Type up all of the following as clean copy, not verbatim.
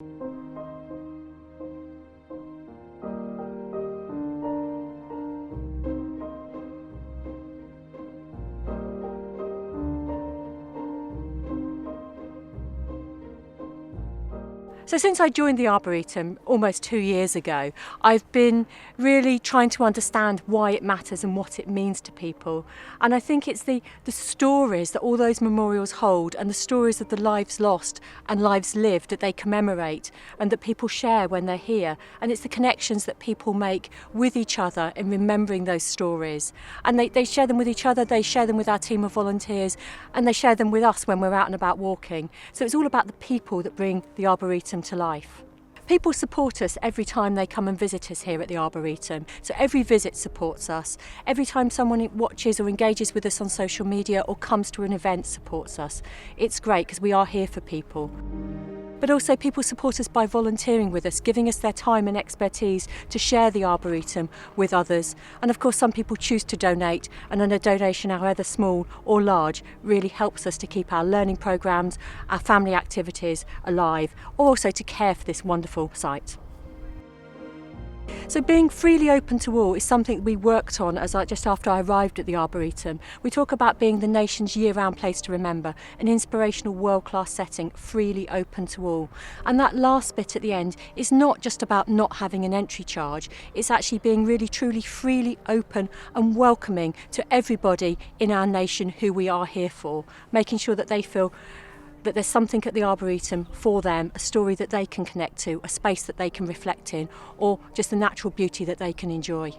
So since I joined the Arboretum almost 2 years ago, I've been really trying to understand why it matters and what it means to people. And I think it's the stories that all those memorials hold, and the stories of the lives lost and lives lived that they commemorate and that people share when they're here. And it's the connections that people make with each other in remembering those stories. And they share them with each other, they share them with our team of volunteers, and they share them with us when we're out and about walking. So it's all about the people that bring the Arboretum to life. People support us every time they come and visit us here at the Arboretum. So every visit supports us. Every time someone watches or engages with us on social media or comes to an event supports us. It's great because we are here for people. But also people support us by volunteering with us, giving us their time and expertise to share the Arboretum with others. And of course some people choose to donate, and then a donation, however small or large, really helps us to keep our learning programmes, our family activities alive, or also to care for this wonderful site. So being freely open to all is something we worked on just after I arrived at the Arboretum. We talk about being the nation's year-round place to remember, an inspirational world-class setting, freely open to all. And that last bit at the end is not just about not having an entry charge, it's actually being really truly freely open and welcoming to everybody in our nation who we are here for, making sure that they feel that there's something at the Arboretum for them, a story that they can connect to, a space that they can reflect in, or just the natural beauty that they can enjoy.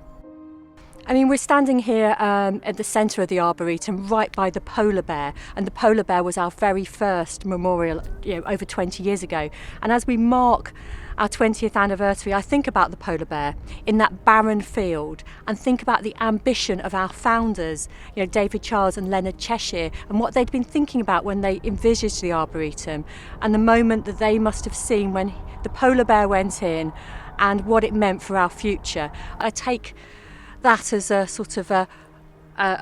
I mean, we're standing here at the centre of the Arboretum, right by the polar bear, and the polar bear was our very first memorial, over 20 years ago. And as we mark our 20th anniversary, I think about the polar bear in that barren field, and think about the ambition of our founders, David Charles and Leonard Cheshire, and what they'd been thinking about when they envisaged the Arboretum, and the moment that they must have seen when the polar bear went in, and what it meant for our future. I take that as a sort of a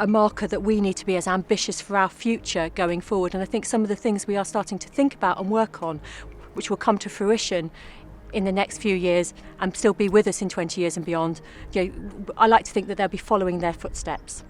marker that we need to be as ambitious for our future going forward. And I think some of the things we are starting to think about and work on, which will come to fruition in the next few years and still be with us in 20 years and beyond, I like to think that they'll be following their footsteps.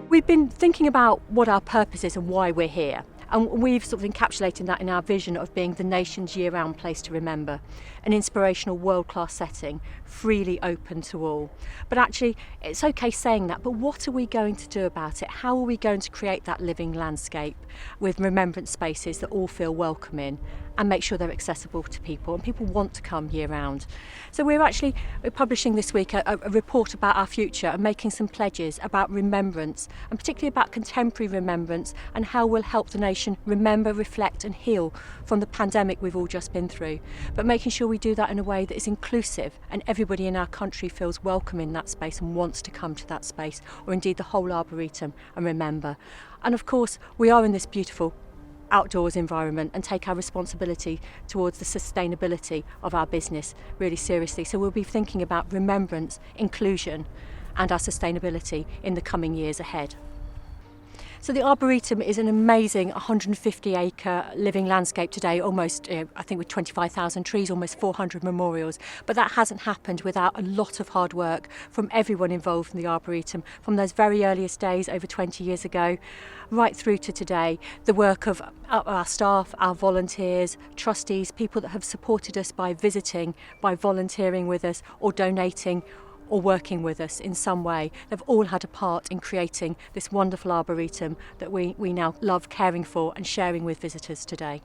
We've been thinking about what our purpose is and why we're here. And we've sort of encapsulated that in our vision of being the nation's year-round place to remember, an inspirational world-class setting, freely open to all. But actually, it's okay saying that, but what are we going to do about it? How are we going to create that living landscape with remembrance spaces that all feel welcome in, and make sure they're accessible to people and people want to come year-round? So we're publishing this week a report about our future and making some pledges about remembrance, and particularly about contemporary remembrance and how we'll help the nation remember, reflect and heal from the pandemic we've all just been through, but making sure we do that in a way that is inclusive and everybody in our country feels welcome in that space and wants to come to that space, or indeed the whole Arboretum, and remember. And of course we are in this beautiful outdoors environment and take our responsibility towards the sustainability of our business really seriously. So we'll be thinking about remembrance, inclusion and our sustainability in the coming years ahead. So the Arboretum is an amazing 150-acre living landscape today, almost, I think with 25,000 trees, almost 400 memorials. But that hasn't happened without a lot of hard work from everyone involved in the Arboretum, from those very earliest days over 20 years ago, right through to today. The work of our staff, our volunteers, trustees, people that have supported us by visiting, by volunteering with us or donating, or working with us in some way. They've all had a part in creating this wonderful Arboretum that we now love caring for and sharing with visitors today.